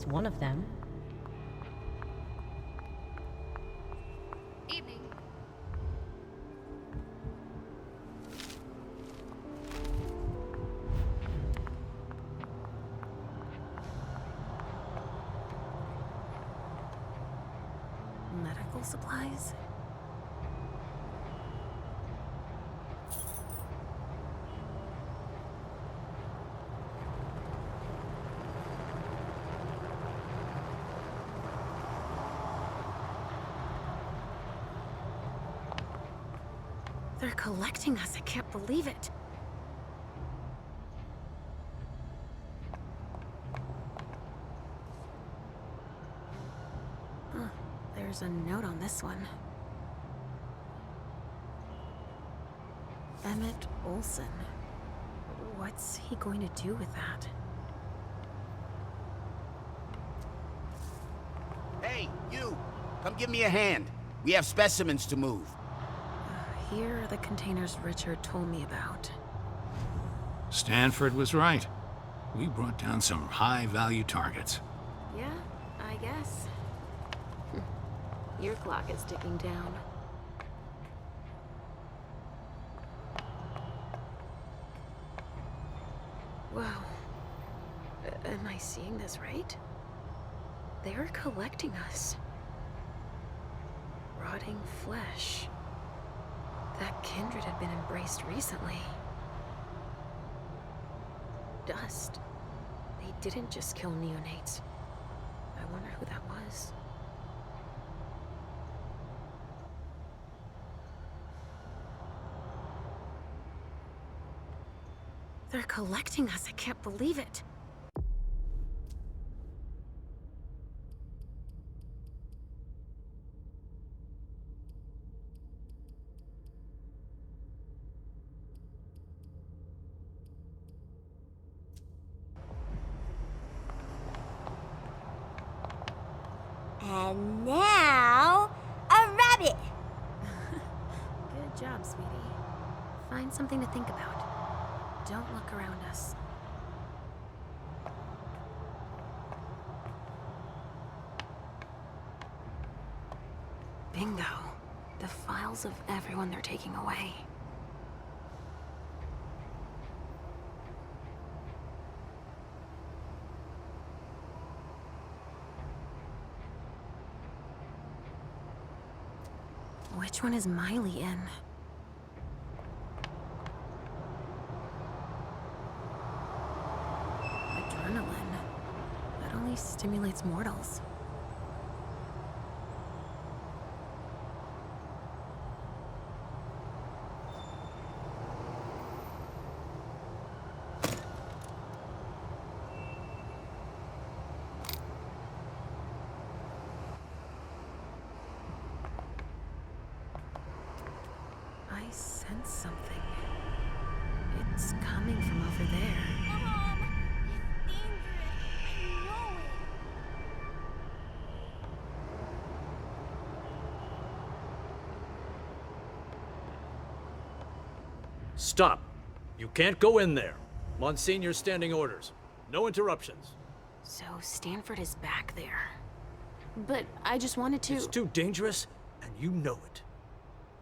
One of them. Evening. Medical supplies? They're collecting us. I can't believe it. Huh. There's a note on this one. Emmett Olson. What's he going to do with that? Hey, you! Come give me a hand. We have specimens to move. Here are the containers Richard told me about. Stanford was right. We brought down some high-value targets. Yeah, I guess. Your clock is ticking down. Wow. Am I seeing this right? They're collecting us. Rotting flesh. That kindred had been embraced recently. Dust. They didn't just kill neonates. I wonder who that was. They're collecting us. I can't believe it. And now, a rabbit! Good job, sweetie. Find something to think about. Don't look around us. Bingo. The files of everyone they're taking away. one is Miley in? Adrenaline. That only stimulates mortals. I sense something. It's coming from over there. Mom! It's dangerous. I know it. Stop! You can't go in there. Monsignor's standing orders. No interruptions. So Stanford is back there. But I just wanted to... It's too dangerous, and you know it.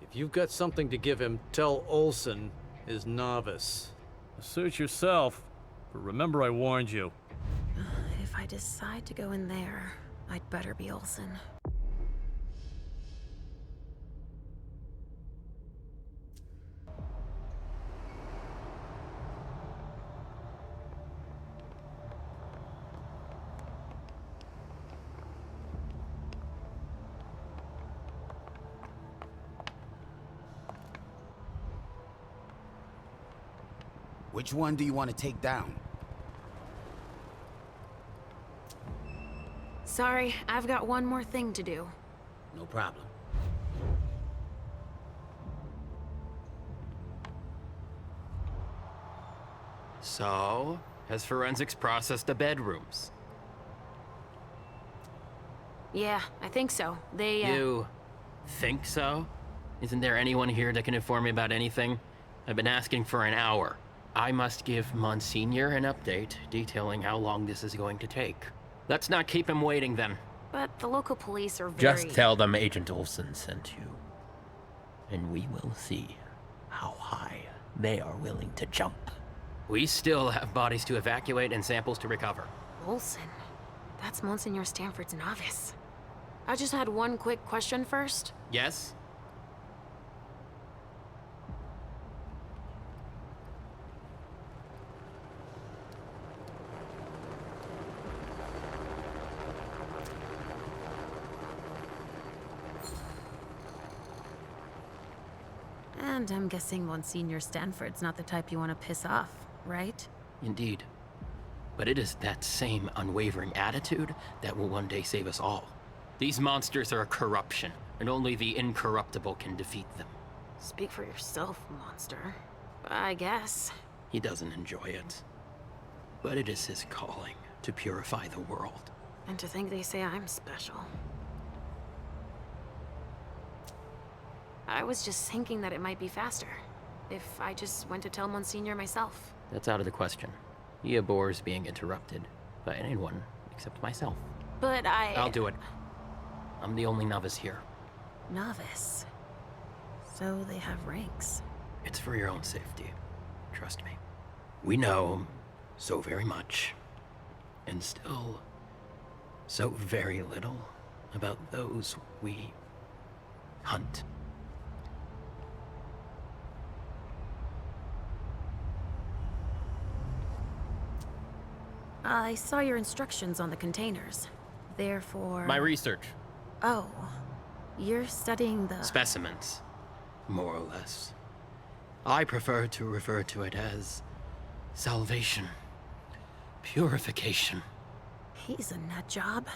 If you've got something to give him, tell Olsen, his novice. Suit yourself, but remember I warned you. If I decide to go in there, I'd better be Olsen. Which one do you want to take down? Sorry, I've got one more thing to do. No problem. So, has forensics processed the bedrooms? Yeah, I think so. They, You think so? Isn't there anyone here that can inform me about anything? I've been asking for an hour. I must give Monsignor an update detailing how long this is going to take. Let's not keep him waiting then. But the local police are very... Just tell them Agent Olsen sent you. And we will see how high they are willing to jump. We still have bodies to evacuate and samples to recover. Olsen? That's Monsignor Stanford's novice. I just had one quick question first. Yes? And I'm guessing Monsignor Stanford's not the type you want to piss off, right? Indeed. But it is that same unwavering attitude that will one day save us all. These monsters are a corruption, and only the incorruptible can defeat them. Speak for yourself, monster. I guess. He doesn't enjoy it. But it is his calling to purify the world. And to think they say I'm special. I was just thinking that it might be faster if I just went to tell Monsignor myself. That's out of the question. He abhors being interrupted by anyone except myself. But I'll do it. I'm the only novice here. Novice? So they have ranks. It's for your own safety. Trust me. We know so very much, and still so very little about those we hunt. I saw your instructions on the containers. Therefore... My research. Oh. You're studying the... Specimens, more or less. I prefer to refer to it as salvation, purification. He's a nut job,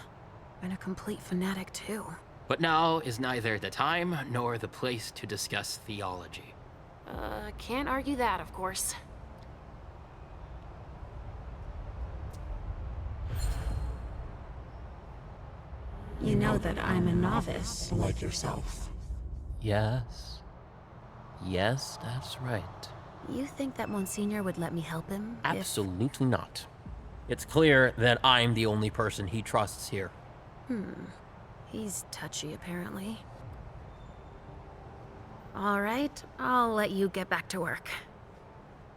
and a complete fanatic too. But now is neither the time nor the place to discuss theology. Can't argue that, of course. You know that I'm a novice, like yourself. Yes. Yes, that's right. You think that Monsignor would let me help him? Absolutely not. It's clear that I'm the only person he trusts here. He's touchy, apparently. All right, I'll let you get back to work.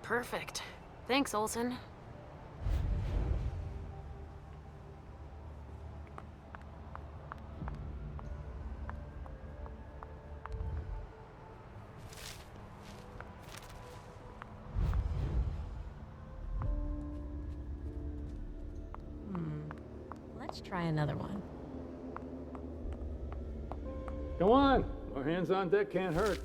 Perfect. Thanks, Olsen. Let's try another one. Go on. More hands on deck can't hurt.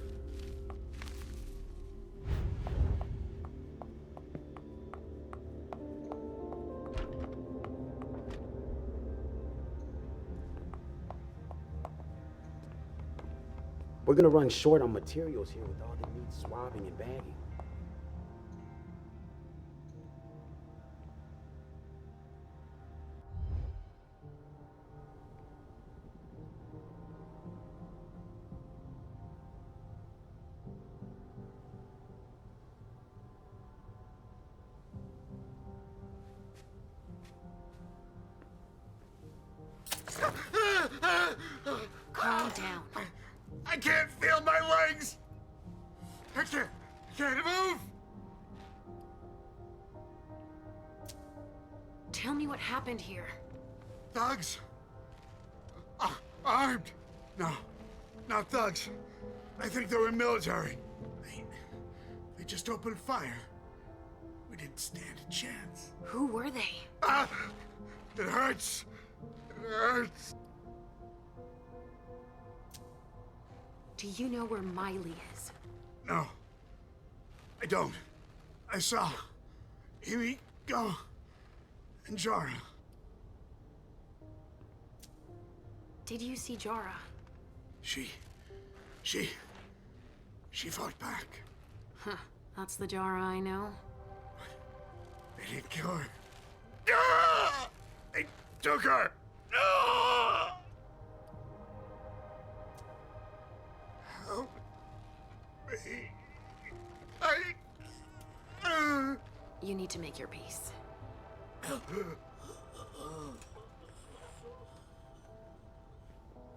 We're gonna run short on materials here with all the meat swabbing and bagging. Calm down. I can't feel my legs! I can't move! Tell me what happened here. Thugs? Armed? No, not thugs. I think they were military. They just opened fire. We didn't stand a chance. Who were they? It hurts. It hurts. Do you know where Miley is? No, I don't. I saw Amy go and Jara. Did you see Jara? She fought back. Huh, that's the Jara I know. They didn't kill her. Ah! They took her. Ah! Help me. You need to make your peace.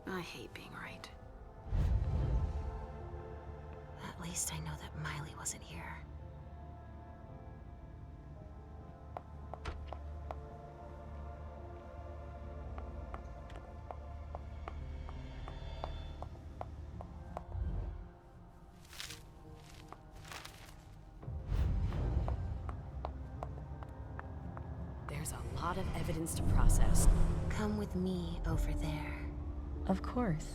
I hate being right. At least I know that Miley wasn't here. There's a lot of evidence to process. Come with me over there. Of course.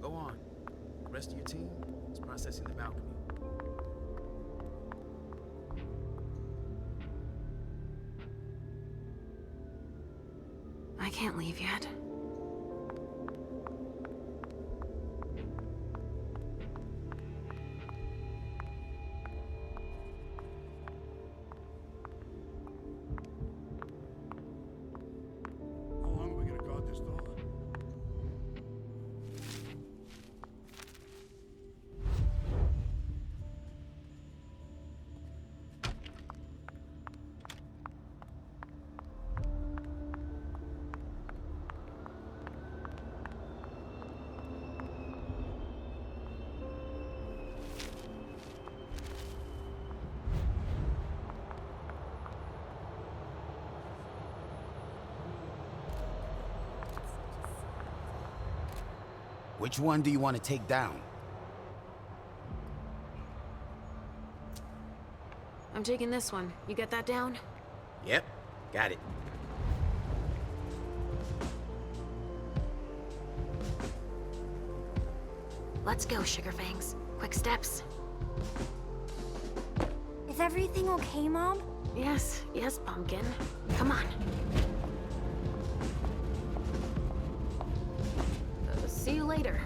Go on. The rest of your team is processing the balcony. I can't leave yet. How long are we gonna guard this door? Which one do you want to take down? I'm taking this one. You get that down? Yep, got it. Let's go, Sugarfangs. Quick steps. Is everything okay, Mom? Yes, Pumpkin. Come on. See you later.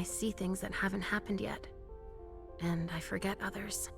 I see things that haven't happened yet. And I forget others.